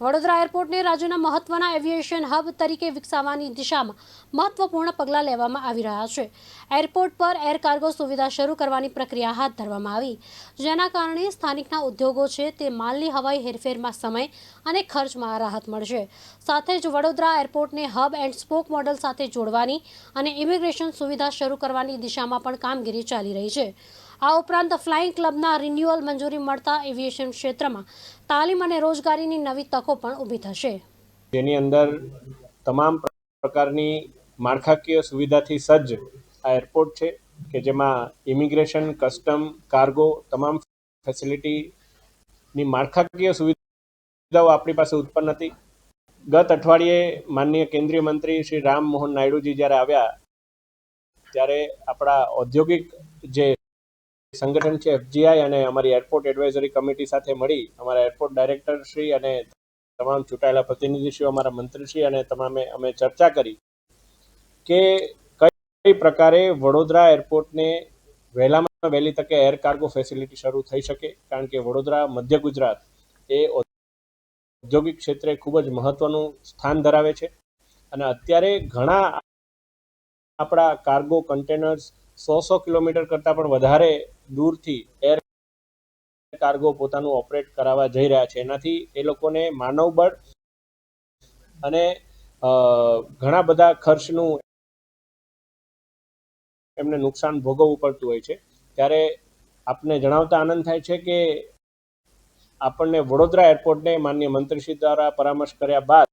વડોદરા એરપોર્ટને રાજ્યના મહત્વના aviation hub તરીકે વિકસાવવાની દિશામાં મહત્વપૂર્ણ પગલાં લેવામાં આવી રહ્યા છે। એરપોર્ટ પર એર કાર્ગો સુવિધા શરૂ કરવાની પ્રક્રિયા હાથ ધરવામાં આવી, જેના કારણે સ્થાનિકના ઉદ્યોગો છે તે માલની હવાઈ હેરફેરમાં સમય અને ખર્ચમાં રાહત મળશે। સાથે જ વડોદરા એરપોર્ટને હબ એન્ડ સ્પોક મોડલ સાથે જોડવાની અને ઇમિગ્રેશન સુવિધા શરૂ કરવાની દિશામાં પણ કામગીરી ચાલી રહી છે। આ ઉપરાંત ફ્લાઇંગ ક્લબના રિન્યુઅલ મંજૂરી મળતા એવિએશન ક્ષેત્રમાં તાલીમ અને રોજગારીની નવી તકો પણ ઊભી થશે, જેની અંદર તમામ પ્રકારની માળખાકીય સુવિધાથી સજ્જ આ એરપોર્ટ છે કે જેમાં ઇમિગ્રેશન, કસ્ટમ, કાર્ગો તમામ ફેસિલિટીની માળખાકીય સુવિધાઓ આપણી પાસે ઉત્પન્ન હતી। ગત અઠવાડિયે માનનીય કેન્દ્રીય મંત્રી શ્રી રામ મોહન નાયડુજી જ્યારે આવ્યા ત્યારે આપણા ઔદ્યોગિક જે સંગઠન છે એફજીઆઈ અને અમારી એરપોર્ટ એડવાઇઝરી કમિટી સાથે મળી અમારા એરપોર્ટ ડાયરેક્ટર શ્રી અને તમામ ચૂંટાયેલા પ્રતિનિધિશ્રીઓ, અમારા મંત્રીશ્રી અને તમામે અમે ચર્ચા કરી કે કઈ પ્રકારે વડોદરા એરપોર્ટને વહેલામાં વહેલી તકે એર કાર્ગો ફેસિલિટી શરૂ થઈ શકે, કારણ કે વડોદરા મધ્ય ગુજરાત એ ઔદ્યોગિક ક્ષેત્રે ખૂબ જ મહત્વનું સ્થાન ધરાવે છે અને અત્યારે ઘણા આપણા કાર્ગો કન્ટેનર્સ 100 કિલોમીટર કરતાં પણ વધારે દૂરથી એર કાર્ગો પોતાનું ઓપરેટ કરાવવા જઈ રહ્યા છે। એનાથી એ લોકોને માનવબળ અને ઘણા બધા ખર્ચનું એમને નુકસાન ભોગવવું પડતું હોય છે। ત્યારે આપને જણાવતા આનંદ થાય છે કે આપણને વડોદરા એરપોર્ટને માનનીય મંત્રીશ્રી દ્વારા પરામર્શ કર્યા બાદ